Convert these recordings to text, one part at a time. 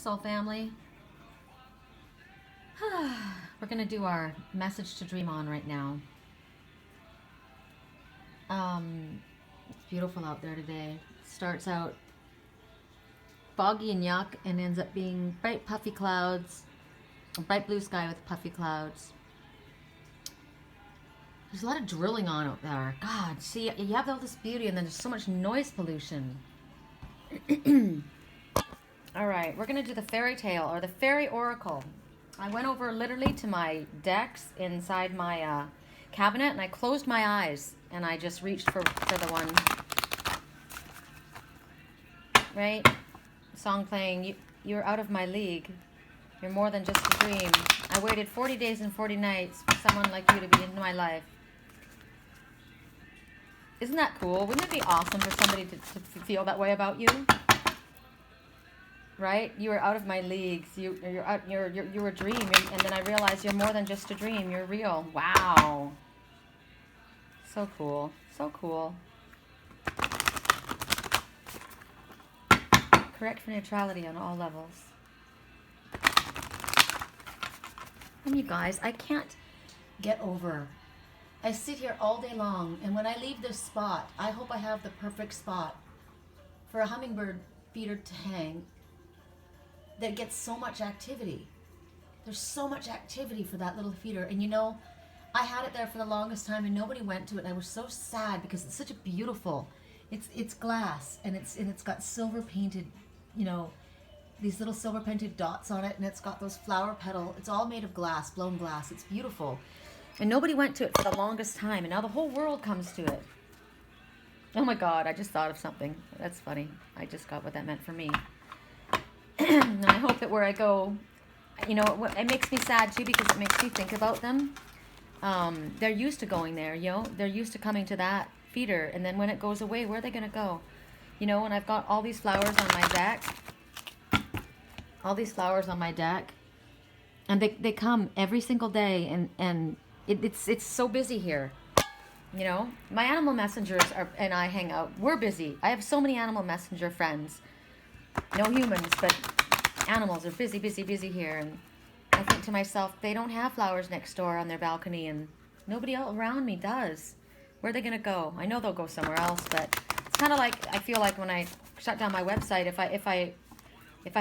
soul family. We're going to do our message to dream on right now. It's beautiful out there today. Starts out foggy and yuck and ends up being bright puffy clouds, a bright blue sky with puffy clouds. There's a lot of drilling on out there. God, see, you have all this beauty and then there's so much noise pollution. All right, we're going to do the fairy tale or the fairy oracle. I went over literally to my decks inside my cabinet and I closed my eyes and I just reached for the one. Right? Song playing, you're out of my league. You're more than just a dream. I waited 40 days and 40 nights for someone like you to be in my life. Isn't that cool? Wouldn't it be awesome for somebody to feel that way about you? Right? You were out of my leagues. You're a dream, and then I realized you're more than just a dream. You're real. Wow. So cool. So cool. Correct for neutrality on all levels. And you guys, I can't get over. I sit here all day long, and when I leave this spot, I hope I have the perfect spot for a hummingbird feeder to hang that gets so much activity. There's so much activity for that little feeder. And you know, I had it there for the longest time and nobody went to it, and I was so sad because it's such a beautiful, it's glass and it's got silver painted, you know, these little silver painted dots on it, and it's got those flower petal. It's all made of glass, blown glass. It's beautiful. And nobody went to it for the longest time, and now the whole world comes to it. Oh my God, I just thought of something. That's funny. I just got what that meant for me. And I hope that where I go, you know, it makes me sad too because it makes me think about them. They're used to going there, you know. They're used to coming to that feeder, and then when it goes away, where are they going to go? You know, and I've got all these flowers on my deck. All these flowers on my deck. And they come every single day, and it's so busy here. You know, my animal messengers and I hang out. We're busy. I have so many animal messenger friends. No humans, but animals are busy, busy, busy here. And I think to myself, they don't have flowers next door on their balcony, and nobody else around me does. Where are they going to go? I know they'll go somewhere else, but it's kind of like, I feel like when I shut down my website, if I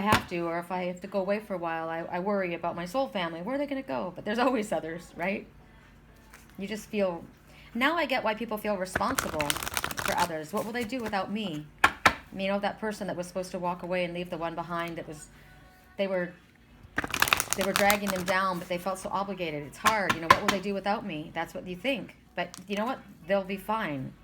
have to, or if I have to go away for a while, I worry about my soul family. Where are they going to go? But there's always others, right? You just feel... Now I get why people feel responsible for others. What will they do without me? You know, that person that was supposed to walk away and leave the one behind, they were dragging them down, but they felt so obligated. It's hard. You know, what will they do without me? That's what you think. But you know what? They'll be fine.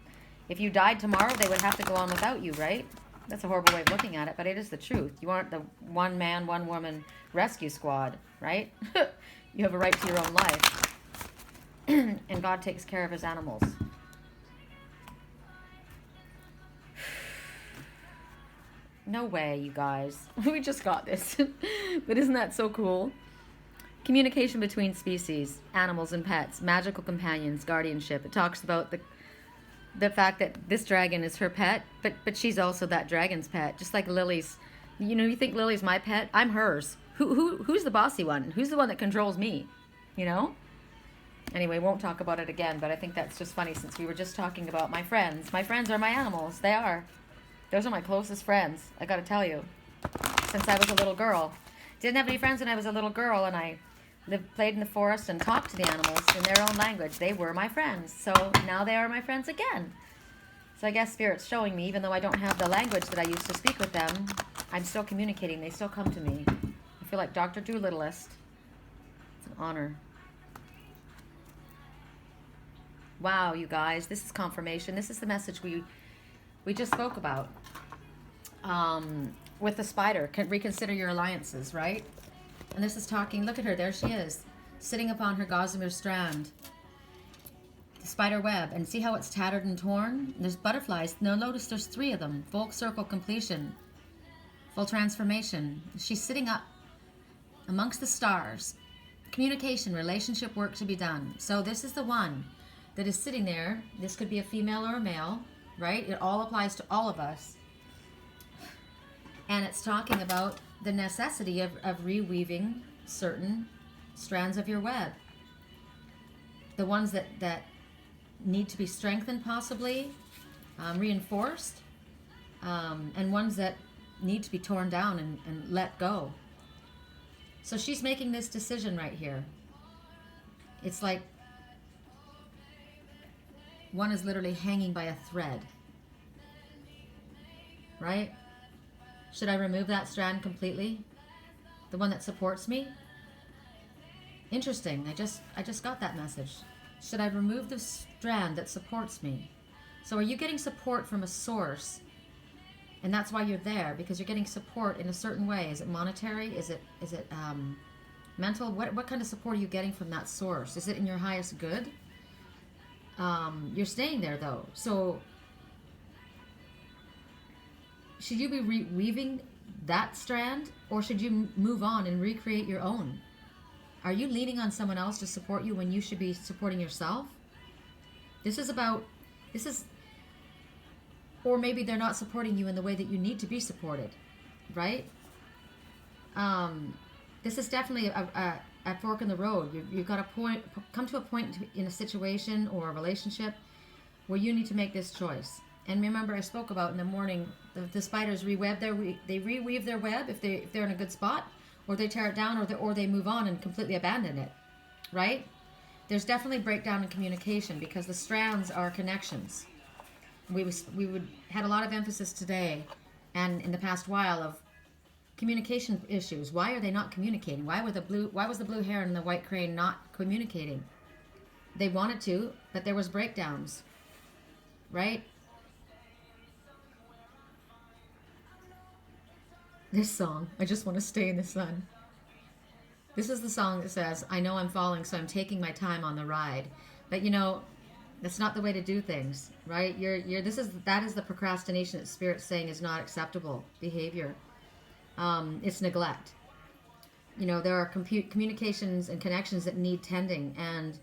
If you died tomorrow, they would have to go on without you, right? That's a horrible way of looking at it, but it is the truth. You aren't the one man, one woman rescue squad, right? You have a right to your own life. And God takes care of his animals. No way, you guys. We just got this. But isn't that so cool? Communication between species, animals and pets, magical companions, guardianship. It talks about the fact that this dragon is her pet, but she's also that dragon's pet, just like Lily's. You know, you think Lily's my pet? I'm hers. Who's the bossy one? Who's the one that controls me? You know? Anyway, won't talk about it again, but I think that's just funny since we were just talking about my friends. My friends are my animals. They are. Those are my closest friends, I gotta tell you. Since I was a little girl. Didn't have any friends when I was a little girl, and I played in the forest and talked to the animals in their own language. They were my friends, so now they are my friends again. So I guess Spirit's showing me, even though I don't have the language that I used to speak with them, I'm still communicating. They still come to me. I feel like Dr. Doolittleist. It's an honor. Wow, you guys, this is confirmation. This is the message we just spoke about. With the spider, reconsider your alliances, right? And this is talking, look at her, there she is, sitting upon her gossamer strand. The spider web, and see how it's tattered and torn? There's butterflies. Now notice there's 3 of them. Full circle completion. Full transformation. She's sitting up amongst the stars. Communication, relationship work to be done. So this is the one that is sitting there. This could be a female or a male, right? It all applies to all of us. And it's talking about the necessity of reweaving certain strands of your web. The ones that need to be strengthened, possibly, reinforced, and ones that need to be torn down and let go. So she's making this decision right here. It's like one is literally hanging by a thread, right? Should I remove that strand completely? The one that supports me? Interesting. I just got that message. Should I remove the strand that supports me? So are you getting support from a source? And that's why you're there, because you're getting support in a certain way. Is it monetary? Is it mental? What kind of support are you getting from that source? Is it in your highest good? You're staying there though. So should you be reweaving that strand, or should you move on and recreate your own? Are you leaning on someone else to support you when you should be supporting yourself? Or maybe they're not supporting you in the way that you need to be supported, right? This is definitely a fork in the road. You've got to come to a point in a situation or a relationship where you need to make this choice. And remember, I spoke about in the morning, the spiders they reweave their web if they're in a good spot, or they tear it down, or they move on and completely abandon it, right? There's definitely breakdown in communication because the strands are connections. We had a lot of emphasis today and in the past while of communication issues. Why are they not communicating? Why was the blue heron and the white crane not communicating? They wanted to, but there was breakdowns, right? This song, I just want to stay in the sun. This is the song that says, I know I'm falling, so I'm taking my time on the ride. But that's not the way to do things, right? That is the procrastination that Spirit's saying is not acceptable behavior. It's neglect. There are communications and connections that need tending, and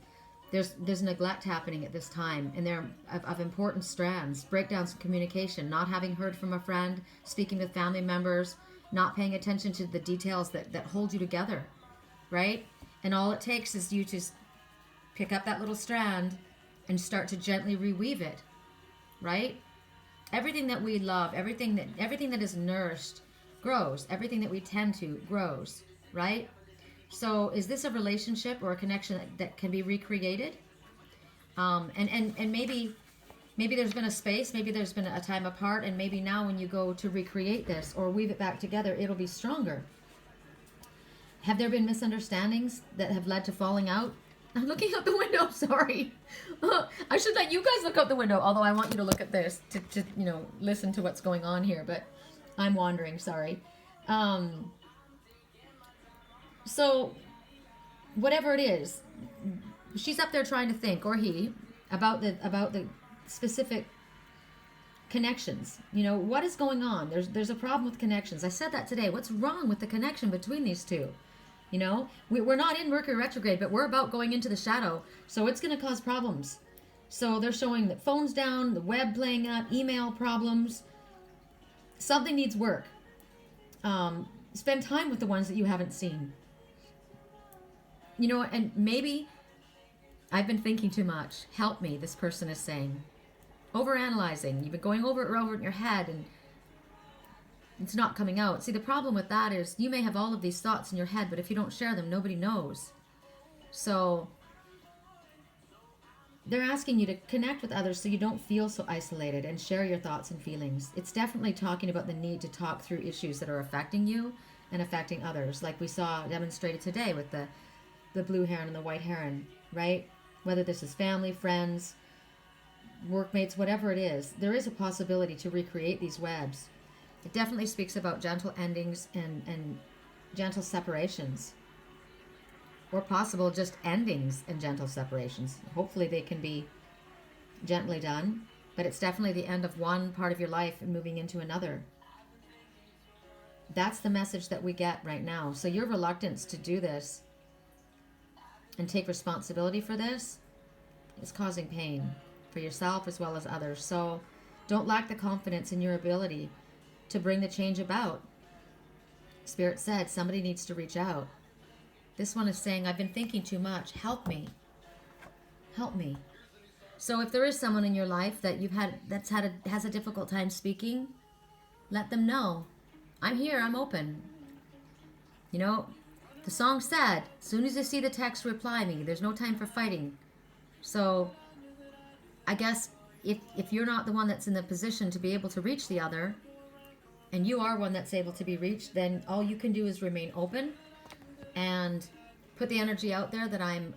there's neglect happening at this time, and they're of important strands, breakdowns in communication, not having heard from a friend, speaking with family members, not paying attention to the details that hold you together, right? And all it takes is you to pick up that little strand and start to gently reweave it, right? Everything that we love, everything that is nourished grows. Everything that we tend to grows, right? So is this a relationship or a connection that can be recreated? And maybe there's been a space, maybe there's been a time apart, and maybe now when you go to recreate this or weave it back together, it'll be stronger. Have there been misunderstandings that have led to falling out? I'm looking out the window, sorry. I should let you guys look out the window, although I want you to look at this to listen to what's going on here, but I'm wandering, sorry. So whatever it is, she's up there trying to think, or he, about the specific connections. What is going on? There's a problem with connections. I said that today. What's wrong with the connection between these two? We're not in Mercury retrograde, but we're about going into the shadow, so it's going to cause problems. So they're showing that phones down, the web playing up, email problems. Something needs work. Spend time with the ones that you haven't seen. And maybe I've been thinking too much. Help me, this person is saying. Overanalyzing. You've been going over it in your head, and it's not coming out. See, the problem with that is you may have all of these thoughts in your head, but if you don't share them, nobody knows. So they're asking you to connect with others so you don't feel so isolated and share your thoughts and feelings. It's definitely talking about the need to talk through issues that are affecting you and affecting others, like we saw demonstrated today with the blue heron and the white heron, right? Whether this is family, friends, workmates, whatever it is, there is a possibility to recreate these webs. It definitely speaks about gentle endings and gentle separations, or possible just endings and gentle separations. Hopefully they can be gently done, but it's definitely the end of one part of your life and moving into another. That's the message that we get right now. So your reluctance to do this and take responsibility for this is causing pain for yourself as well as others. So don't lack the confidence in your ability to bring the change about. Spirit said somebody needs to reach out. This one is saying, I've been thinking too much. Help me. Help me. So if there is someone in your life that has a difficult time speaking, let them know. I'm here, I'm open. You know, the song said, as soon as you see the text, reply me. There's no time for fighting. So I guess if you're not the one that's in the position to be able to reach the other, and you are one that's able to be reached, then all you can do is remain open and put the energy out there that I'm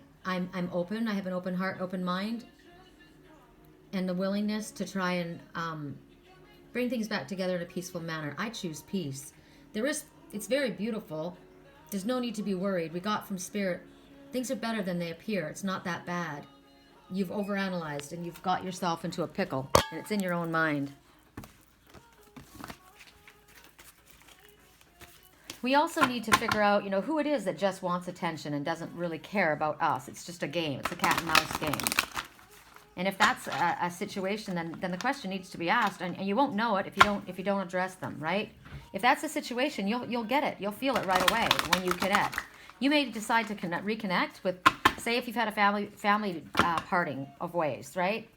open. I have an open heart, open mind, and the willingness to try and bring things back together in a peaceful manner. I choose peace. It's very beautiful. There's no need to be worried. We got from Spirit, things are better than they appear. It's not that bad. You've overanalyzed and you've got yourself into a pickle, and it's in your own mind. We also need to figure out, who it is that just wants attention and doesn't really care about us. It's just a game. It's a cat and mouse game. And if that's a situation, then the question needs to be asked, and you won't know it if you don't address them, right? If that's the situation, you'll get it. You'll feel it right away when you connect. You may decide to reconnect with, say, if you've had a family parting of ways, right?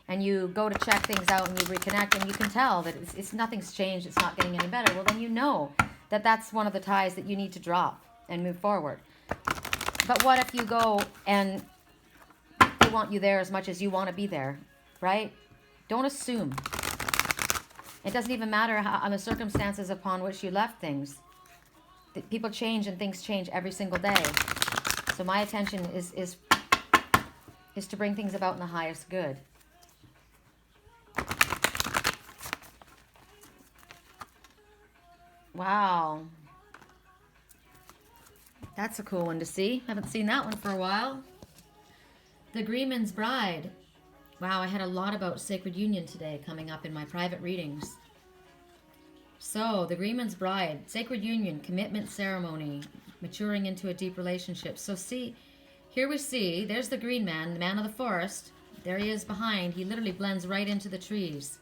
And you go to check things out and you reconnect, and you can tell that it's nothing's changed. It's not getting any better. Well, then you know that that's one of the ties that you need to drop and move forward. But what if you go and they want you there as much as you want to be there, right? Don't assume. It doesn't even matter on the circumstances upon which you left things. People change and things change every single day. So my attention is to bring things about in the highest good. Wow. That's a cool one to see. Haven't seen that one for a while. The Greenmans Bride. Wow, I had a lot about sacred union today coming up in my private readings. So, the Greenmans Bride, sacred union, commitment ceremony, maturing into a deep relationship. So see, here we see, there's the Green Man, the man of the forest. There he is behind. He literally blends right into the trees.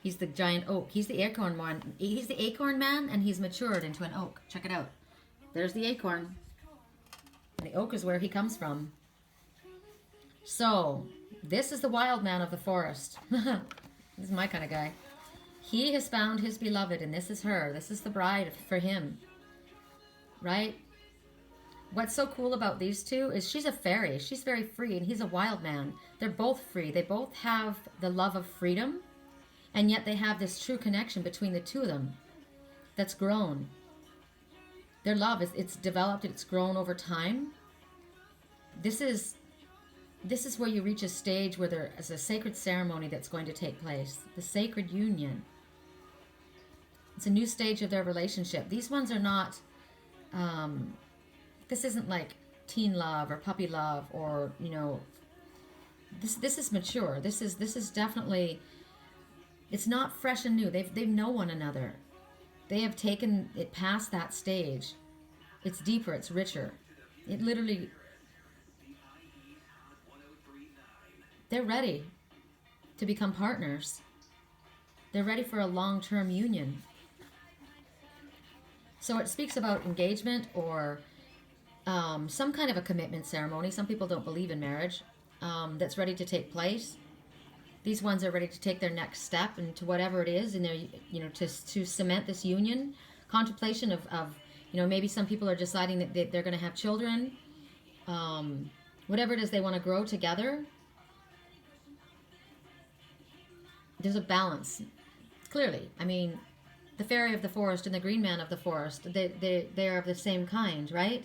He's the giant oak. He's the acorn man. He's the acorn man, and he's matured into an oak. Check it out. There's the acorn. And the oak is where he comes from. So, this is the wild man of the forest. This is my kind of guy. He has found his beloved, and this is her. This is the bride for him. Right? What's so cool about these two is she's a fairy. She's very free, and he's a wild man. They're both free. They both have the love of freedom, and yet they have this true connection between the two of them that's grown. Their love, it's developed, it's grown over time. This is where you reach a stage where there is a sacred ceremony that's going to take place. The sacred union. It's a new stage of their relationship. These ones are not, this isn't like teen love or puppy love or, this is mature. This is definitely, it's not fresh and new. They know one another. They have taken it past that stage. It's deeper, it's richer. It literally, they're ready to become partners. They're ready for a long-term union. So it speaks about engagement or some kind of a commitment ceremony. Some people don't believe in marriage. That's ready to take place. These ones are ready to take their next step into whatever it is, and they're, to cement this union. Contemplation of maybe some people are deciding that they're going to have children. Whatever it is they want to grow together. There's a balance, clearly. I mean, the fairy of the forest and the green man of the forest, they are of the same kind, right?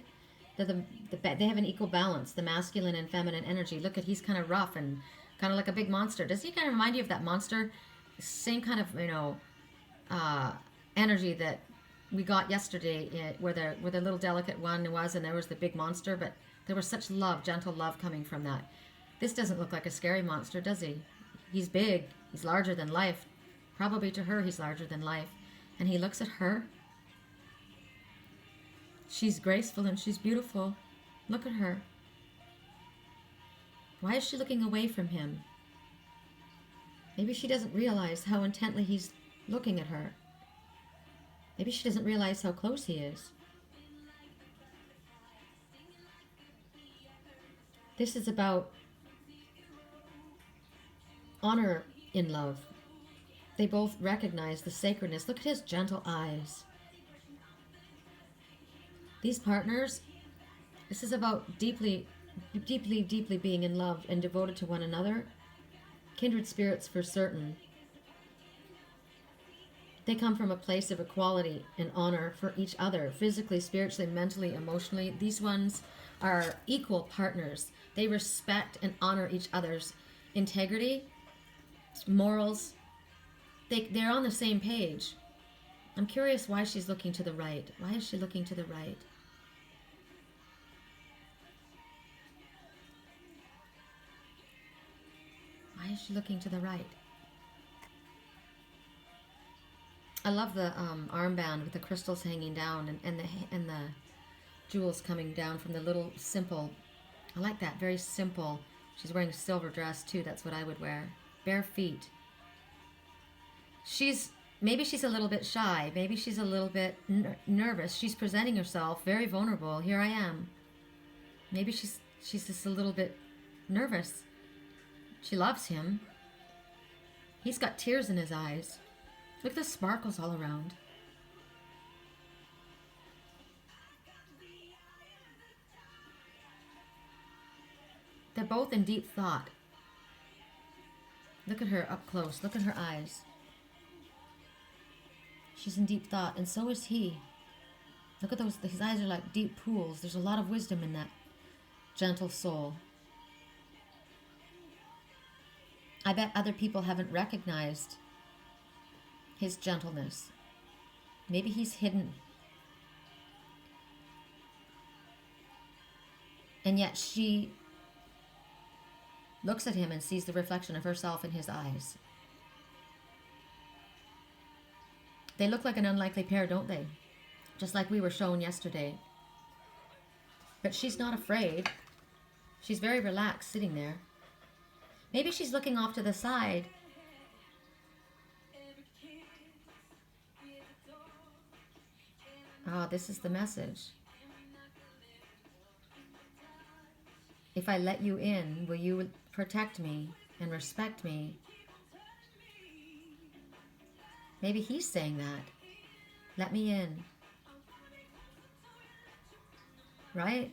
They have an equal balance, the masculine and feminine energy. Look at, he's kind of rough and kind of like a big monster. Does he kind of remind you of that monster? Same kind of, energy that we got yesterday, where the little delicate one was, and there was the big monster, but there was such love, gentle love coming from that. This doesn't look like a scary monster, does he? He's big. He's larger than life. Probably to her, he's larger than life. And he looks at her. She's graceful and she's beautiful. Look at her. Why is she looking away from him? Maybe she doesn't realize how intently he's looking at her. Maybe she doesn't realize how close he is. This is about honor in love. They both recognize the sacredness. Look at his gentle eyes. These partners, this is about deeply, deeply, deeply being in love and devoted to one another. Kindred spirits for certain. They come from a place of equality and honor for each other, physically, spiritually, mentally, emotionally. These ones are equal partners. They respect and honor each other's integrity, morals. They're on the same page. I'm curious why she's looking to the right. Why is she looking to the right? Why is she looking to the right? I love the armband with the crystals hanging down and the jewels coming down from the little simple. I like that, very simple. She's wearing a silver dress too. That's what I would wear. Bare feet. Maybe she's a little bit shy. Maybe she's a little bit nervous. She's presenting herself very vulnerable. Here I am. Maybe she's just a little bit nervous. She loves him. He's got tears in his eyes. Look at the sparkles all around. They're both in deep thought. Look at her up close. Look at her eyes. She's in deep thought, and so is he. Look at those. His eyes are like deep pools. There's a lot of wisdom in that gentle soul. I bet other people haven't recognized his gentleness. Maybe he's hidden. And yet she looks at him and sees the reflection of herself in his eyes. They look like an unlikely pair, don't they? Just like we were shown yesterday. But she's not afraid. She's very relaxed sitting there. Maybe she's looking off to the side. Ah, this is the message. If I let you in, will you protect me and respect me? Maybe he's saying that. Let me in. Right?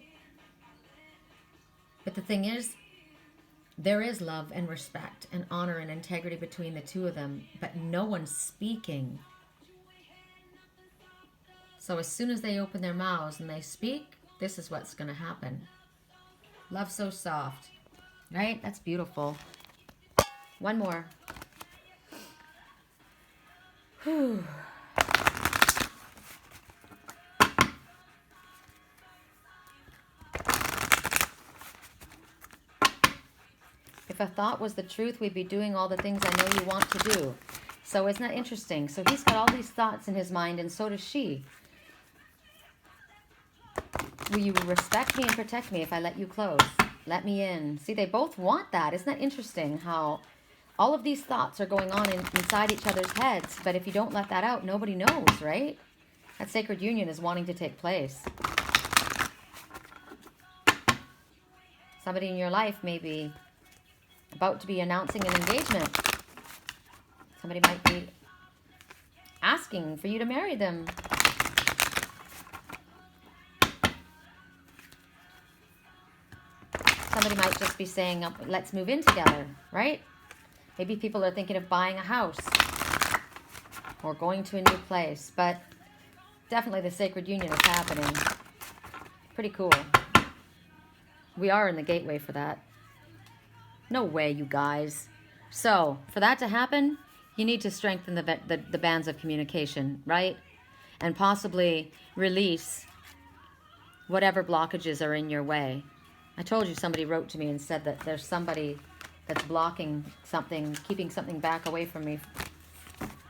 But the thing is, there is love and respect and honor and integrity between the two of them, but no one's speaking. So as soon as they open their mouths and they speak, this is what's going to happen. Love so soft. Right? That's beautiful. One more. Whew. If a thought was the truth, we'd be doing all the things I know you want to do. So isn't that interesting? So he's got all these thoughts in his mind, and so does she. Will you respect me and protect me if I let you close? Let me in. See, they both want that. Isn't that interesting how all of these thoughts are going on inside each other's heads, but if you don't let that out, nobody knows, right? That sacred union is wanting to take place. Somebody in your life may be about to be announcing an engagement. Somebody might be asking for you to marry them. Somebody might just be saying, let's move in together, right? Maybe people are thinking of buying a house or going to a new place, but definitely the sacred union is happening. Pretty cool. We are in the gateway for that. No way, you guys. So, for that to happen, you need to strengthen the bands of communication, right? And possibly release whatever blockages are in your way. I told you somebody wrote to me and said that there's somebody that's blocking something, keeping something back away from me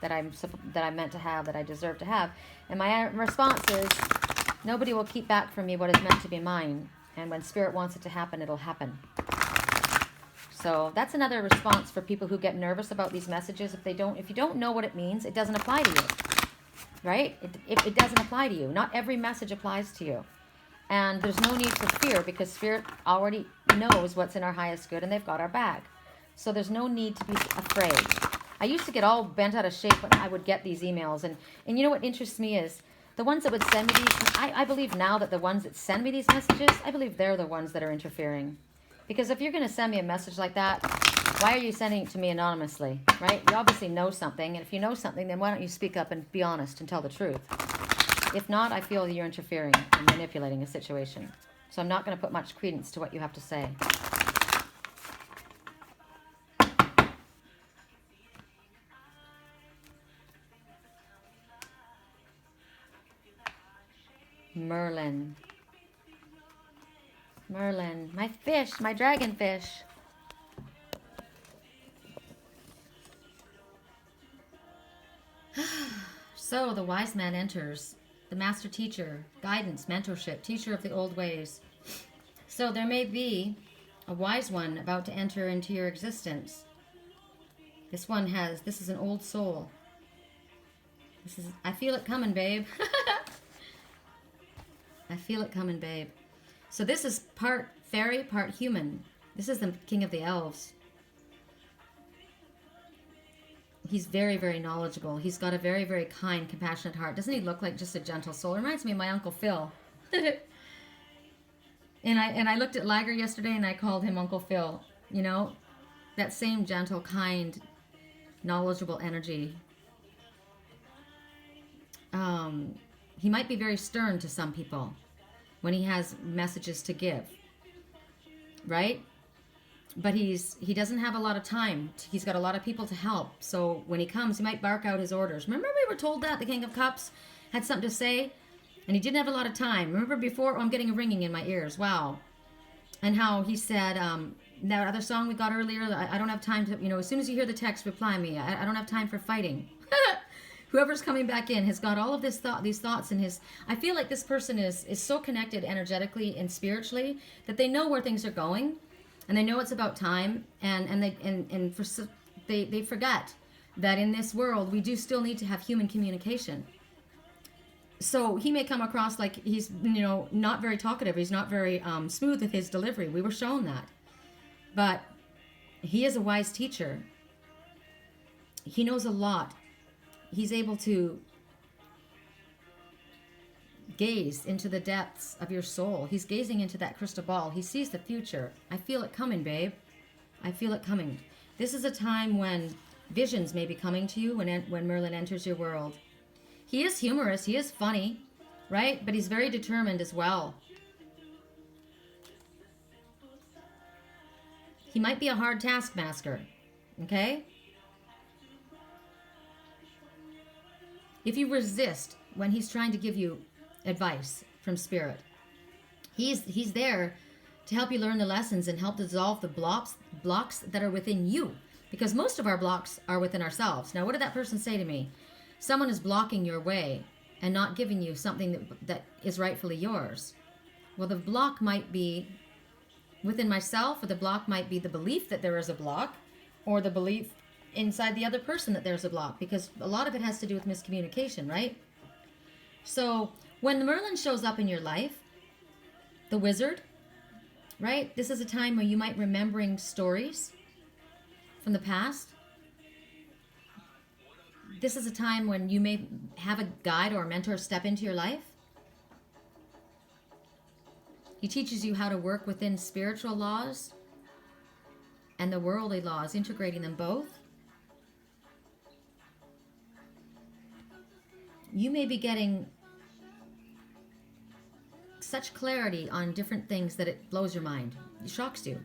that I'm meant to have, that I deserve to have. And my response is, nobody will keep back from me what is meant to be mine. And when Spirit wants it to happen, it'll happen. So that's another response for people who get nervous about these messages. If you don't know what it means, it doesn't apply to you. right? It doesn't apply to you. Not every message applies to you. And there's no need for fear, because Spirit already knows what's in our highest good, and they've got our back. So there's no need to be afraid. I used to get all bent out of shape when I would get these emails. And you know what interests me is the ones that would send me these, I believe now that the ones that send me these messages, I believe they're the ones that are interfering. Because if you're going to send me a message like that, why are you sending it to me anonymously, right? You obviously know something. And if you know something, then why don't you speak up and be honest and tell the truth? If not, I feel you're interfering and manipulating a situation. So I'm not going to put much credence to what you have to say. Merlin. Merlin. My fish. My dragonfish. So the wise man enters. The master teacher. Guidance. Mentorship. Teacher of the old ways. So there may be a wise one about to enter into your existence. This is an old soul. I feel it coming, babe. I feel it coming, babe. So this is part fairy, part human. This is the king of the elves. He's very, very knowledgeable. He's got a very, very kind, compassionate heart. Doesn't he look like just a gentle soul? It reminds me of my Uncle Phil. And I looked at Liger yesterday and I called him Uncle Phil. You know, that same gentle, kind, knowledgeable energy. He might be very stern to some people when he has messages to give, right? But he doesn't have a lot of time. He's got a lot of people to help. So when he comes, he might bark out his orders. Remember we were told that the King of Cups had something to say? And he didn't have a lot of time. Remember before? Oh, I'm getting a ringing in my ears. Wow. And how he said, that other song we got earlier, I don't have time to, as soon as you hear the text, reply me. I don't have time for fighting. Whoever's coming back in has got all of these thoughts in his. I feel like this person is so connected energetically and spiritually that they know where things are going, and they know it's about time, and they forget that in this world we do still need to have human communication. So he may come across like he's not very talkative. He's not very smooth with his delivery. We were shown that, but he is a wise teacher. He knows a lot. He's able to gaze into the depths of your soul. He's gazing into that crystal ball. He sees the future. I feel it coming, babe. I feel it coming. This is a time when visions may be coming to you when Merlin enters your world. He is humorous. He is funny, right? But he's very determined as well. He might be a hard taskmaster, okay? If you resist when he's trying to give you advice from Spirit, he's there to help you learn the lessons and help dissolve the blocks that are within you. Because most of our blocks are within ourselves. Now, what did that person say to me? Someone is blocking your way and not giving you something that is rightfully yours. Well, the block might be within myself, or the block might be the belief that there is a block, or the belief inside the other person that there's a block, because a lot of it has to do with miscommunication, right? So when the Merlin shows up in your life, the wizard, right? This is a time where you might remembering stories from the past. This is a time when you may have a guide or a mentor step into your life. He teaches you how to work within spiritual laws and the worldly laws, integrating them both. You may be getting such clarity on different things that it blows your mind. It shocks you.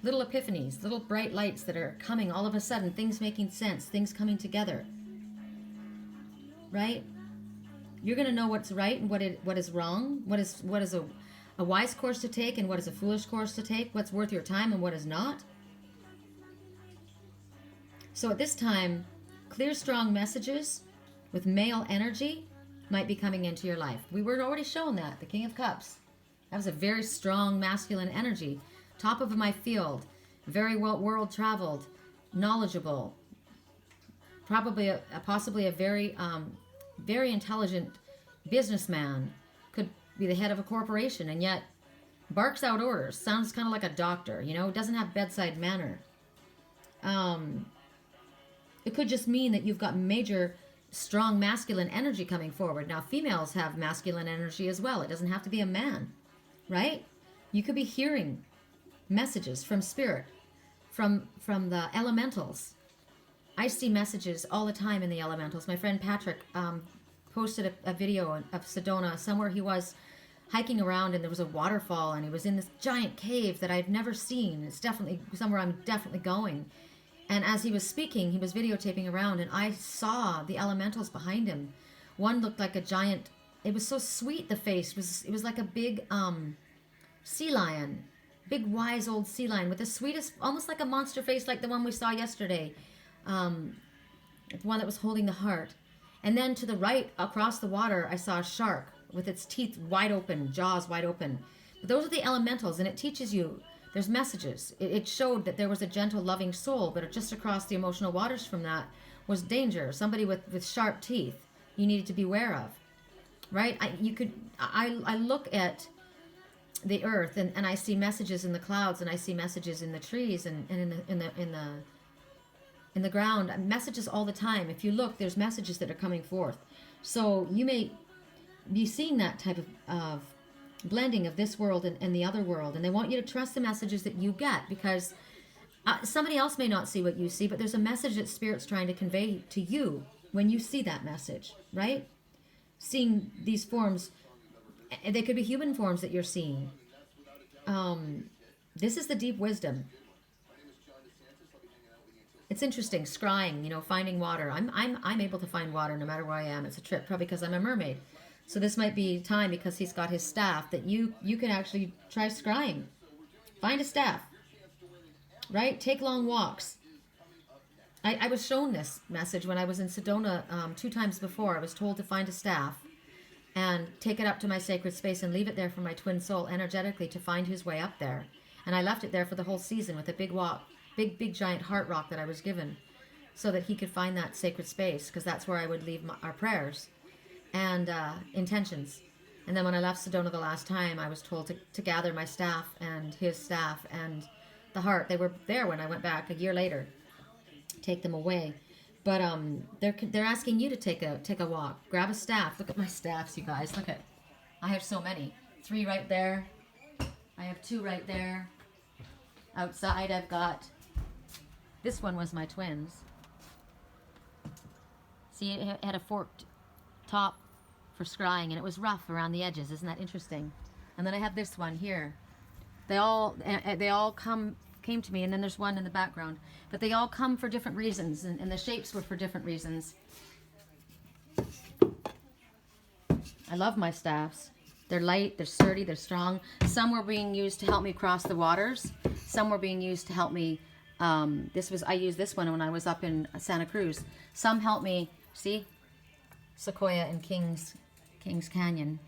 Little epiphanies, little bright lights that are coming all of a sudden, things making sense, things coming together. Right? You're going to know what's right and what is wrong, what is a wise course to take and what is a foolish course to take, what's worth your time and what is not. So at this time, clear, strong messages with male energy might be coming into your life. We were already shown that, the King of Cups. That was a very strong masculine energy. Top of my field, very world traveled, knowledgeable, probably possibly a very very intelligent businessman, could be the head of a corporation, and yet barks out orders. Sounds kind of like a doctor, you know, doesn't have bedside manner. It could just mean that you've got major, strong masculine energy coming forward. Now, females have masculine energy as well. It doesn't have to be a man, right? You could be hearing messages from spirit, from the elementals. I see messages all the time in the elementals. My friend Patrick posted a video of Sedona, somewhere he was hiking around, and there was a waterfall, and he was in this giant cave that I've never seen. It's definitely somewhere I'm definitely going. And as he was speaking, he was videotaping around, and I saw the elementals behind him. One looked like a giant, it was so sweet, the face. It was like a big sea lion, big wise old sea lion with the sweetest, almost like a monster face like the one we saw yesterday, the one that was holding the heart. And then to the right, across the water, I saw a shark with its teeth wide open, jaws wide open. But those are the elementals, and it teaches you there's messages. It showed that there was a gentle, loving soul, but just across the emotional waters from that was danger. Somebody with sharp teeth you needed to be aware of, right? I look at the earth, and I see messages in the clouds, and I see messages in the trees, and in the ground. Messages all the time. If you look, there's messages that are coming forth. So you may be seeing that type of blending of this world and the other world, and they want you to trust the messages that you get, because somebody else may not see what you see, but there's a message that Spirit's trying to convey to you when you see that message, right? Seeing these forms, they could be human forms that you're seeing. This is the deep wisdom. It's interesting, scrying, you know, finding water. I'm able to find water no matter where I am. It's a trip, probably because I'm a mermaid. So this might be time, because he's got his staff, that you can actually try scrying. Find a staff, right? Take long walks. I was shown this message when I was in Sedona 2 times before. I was told to find a staff and take it up to my sacred space and leave it there for my twin soul energetically to find his way up there. And I left it there for the whole season with a big walk, big giant heart rock that I was given, so that he could find that sacred space, because that's where I would leave our prayers and intentions. And then when I left Sedona the last time, I was told to gather my staff and his staff and the heart. They were there when I went back a year later. Take them away. But they're asking you to take a walk. Grab a staff. Look at my staffs, you guys. Look at, I have so many. 3 right there. I have 2 right there. Outside I've got, this one was my twins. See, it had a forked top for scrying, and it was rough around the edges. Isn't that interesting? And then I have this one here. They all came to me, and then there's one in the background. But they all come for different reasons, and the shapes were for different reasons. I love my staffs. They're light, they're sturdy, they're strong. Some were being used to help me cross the waters. Some were being used to help me. I used this one when I was up in Santa Cruz. Some helped me, see? Sequoia and Kings Canyon.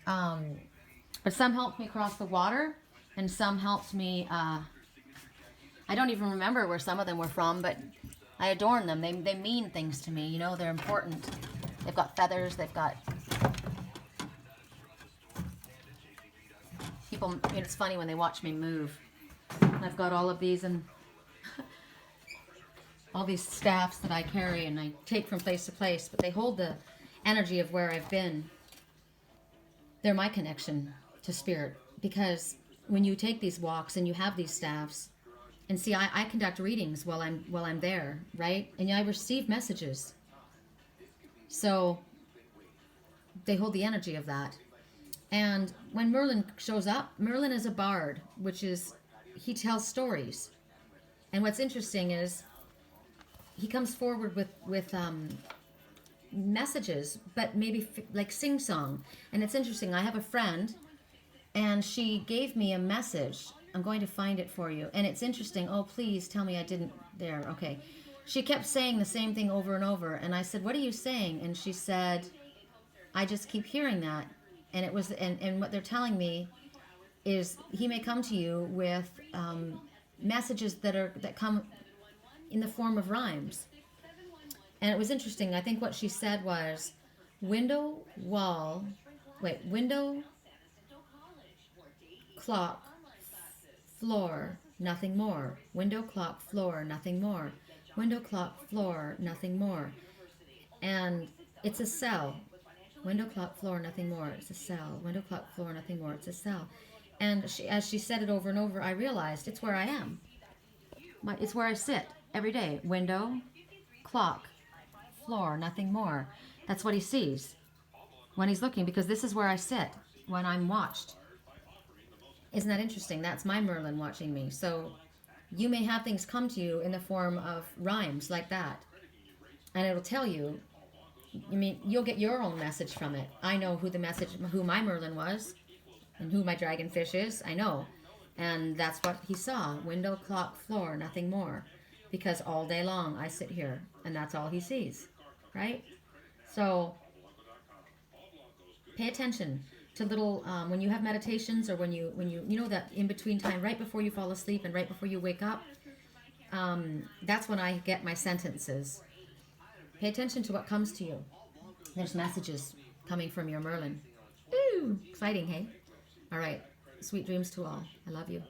But some helped me cross the water, and some helped me, I don't even remember where some of them were from, but I adorn them. They mean things to me, you know, they're important. They've got feathers, they've got people, it's funny when they watch me move. I've got all of these and all these staffs that I carry and I take from place to place, but they hold the energy of where I've been. They're my connection to Spirit, because when you take these walks and you have these staffs, and see, I conduct readings while I'm there, right? And I receive messages. So they hold the energy of that. And when Merlin shows up, Merlin is a bard, which is, he tells stories. And what's interesting is he comes forward with messages, but maybe like sing-song. And it's interesting, I have a friend, and she gave me a message. I'm going to find it for you. And it's interesting. Oh, please tell me I didn't, there, okay. She kept saying the same thing over and over. And I said, what are you saying? And she said, I just keep hearing that. And it was, and what they're telling me is he may come to you with messages that come in the form of rhymes. And it was interesting. I think what she said was window, wall, window, clock, floor, nothing more. Window, clock, floor, nothing more. Window, clock, floor, nothing more. And it's a cell. Window, clock, floor, nothing more. It's a cell. Window, clock, floor, nothing more. It's a cell. And as she said it over and over, I realized it's where I am. It's where I sit every day. Window, clock, floor, nothing more. That's what he sees when he's looking, because this is where I sit when I'm watched. Isn't that interesting? That's my Merlin watching me. So you may have things come to you in the form of rhymes like that. And it'll tell you, you'll get your own message from it. I know who my Merlin was and who my dragonfish is. I know. And that's what he saw. Window, clock, floor, nothing more. Because all day long I sit here and that's all he sees. Right? So pay attention to little, when you have meditations, or when you know that in between time, right before you fall asleep and right before you wake up, that's when I get my sentences. Pay attention to what comes to you. There's messages coming from your Merlin. Ooh, exciting, hey? All right. Sweet dreams to all. I love you.